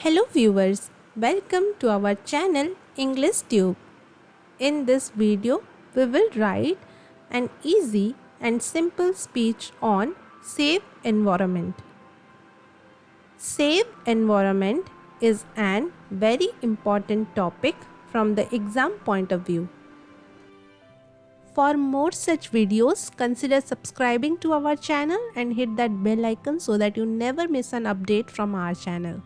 Hello viewers, welcome to our channel English Tube. In this video, we will write an easy and simple speech on safe environment. Safe environment is an very important topic from the exam point of view. For more such videos, consider subscribing to our channel and hit that bell icon so that you never miss an update from our channel.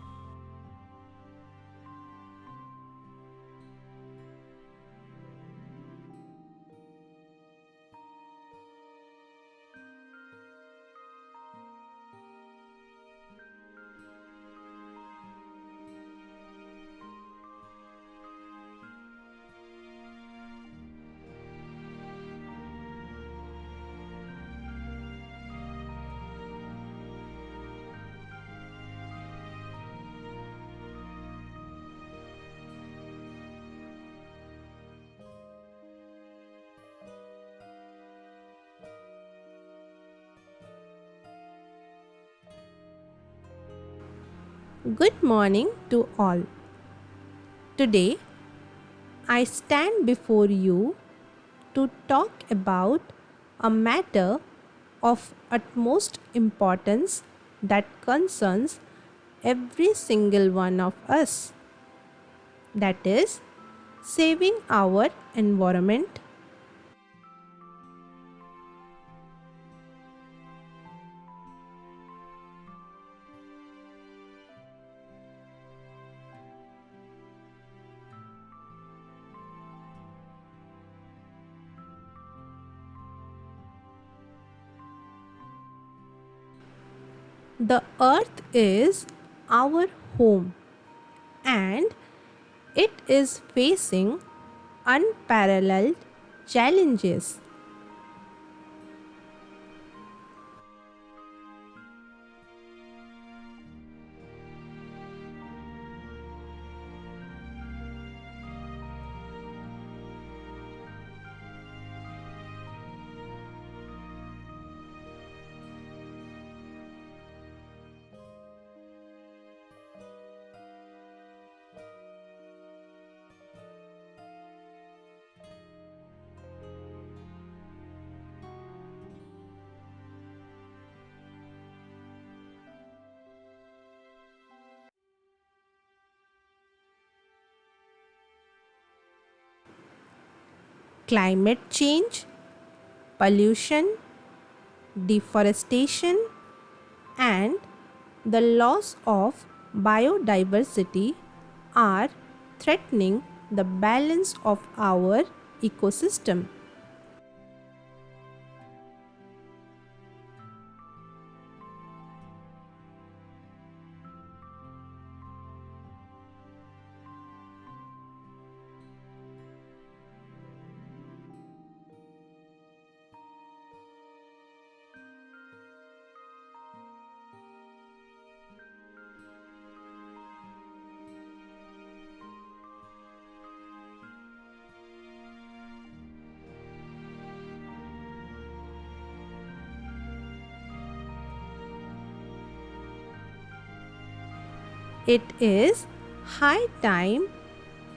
Good morning to all. Today, I stand before you to talk about a matter of utmost importance that concerns every single one of us. That is, saving our environment. The earth is our home and it is facing unparalleled challenges. Climate change, pollution, deforestation, and the loss of biodiversity are threatening the balance of our ecosystem. It is high time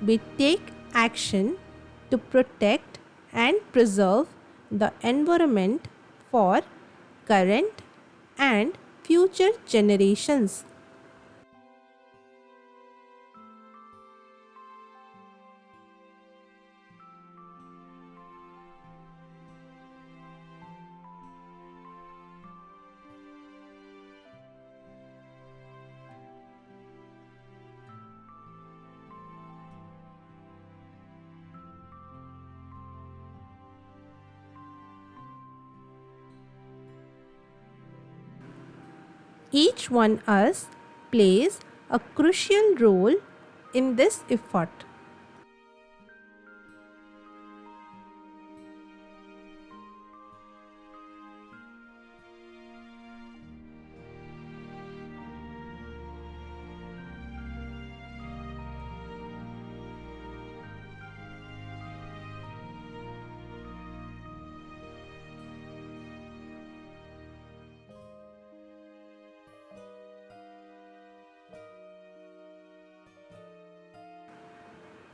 we take action to protect and preserve the environment for current and future generations. Each one of us plays a crucial role in this effort.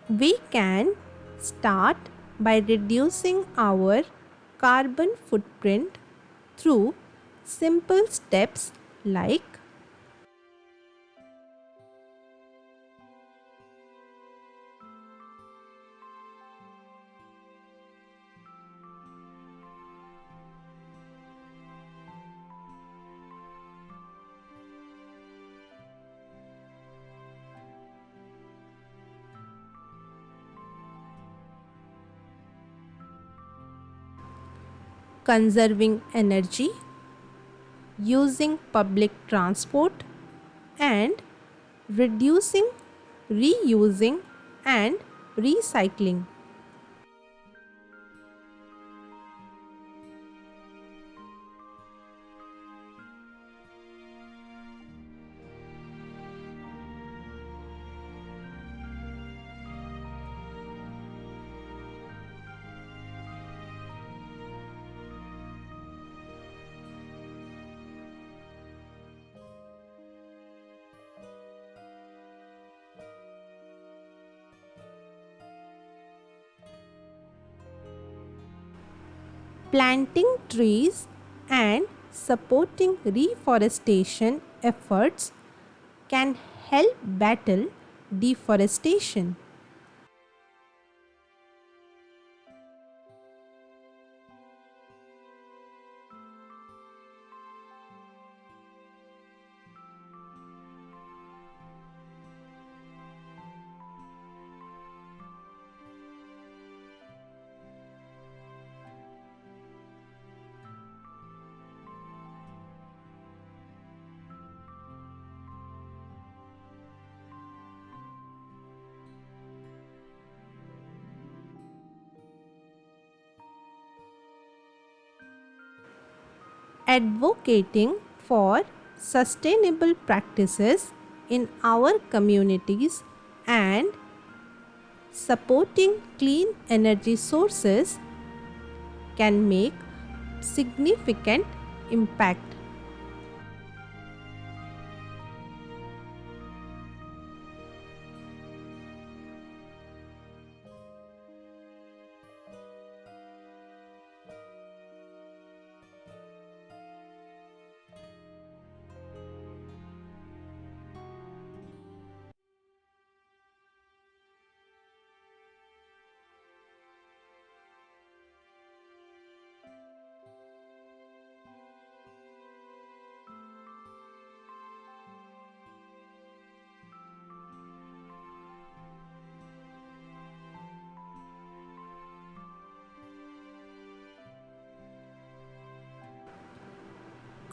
We can start by reducing our carbon footprint through simple steps like conserving energy, using public transport, and reducing, reusing, and recycling. Planting trees and supporting reforestation efforts can help battle deforestation. Advocating for sustainable practices in our communities and supporting clean energy sources can make significant impact.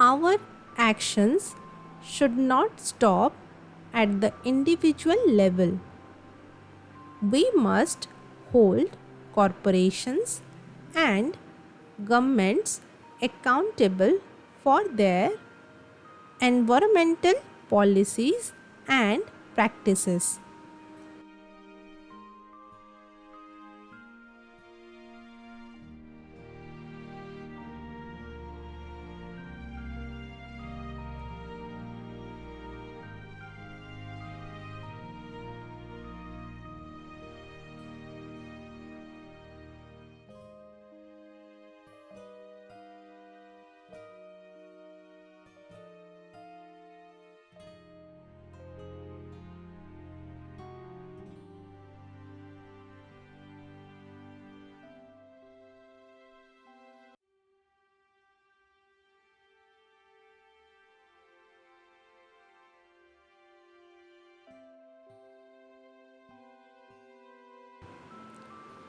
Our actions should not stop at the individual level. We must hold corporations and governments accountable for their environmental policies and practices.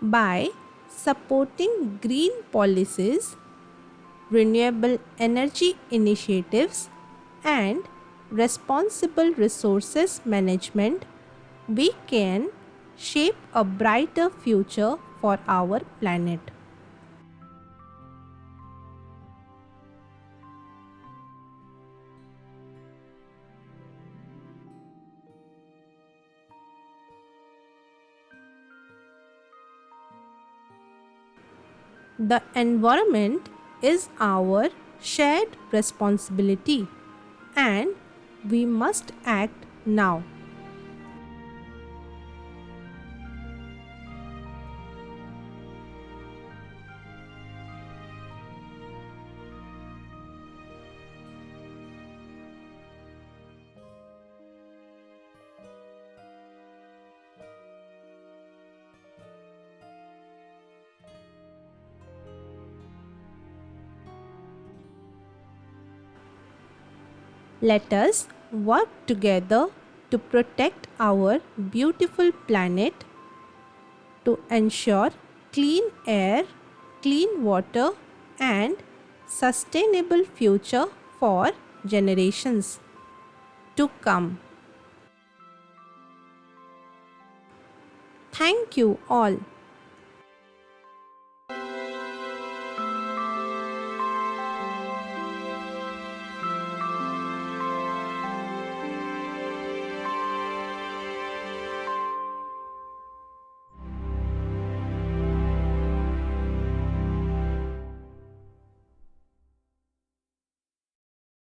By supporting green policies, renewable energy initiatives, and responsible resources management, we can shape a brighter future for our planet. The environment is our shared responsibility and we must act now. Let us work together to protect our beautiful planet, to ensure clean air, clean water, and sustainable future for generations to come. Thank you all.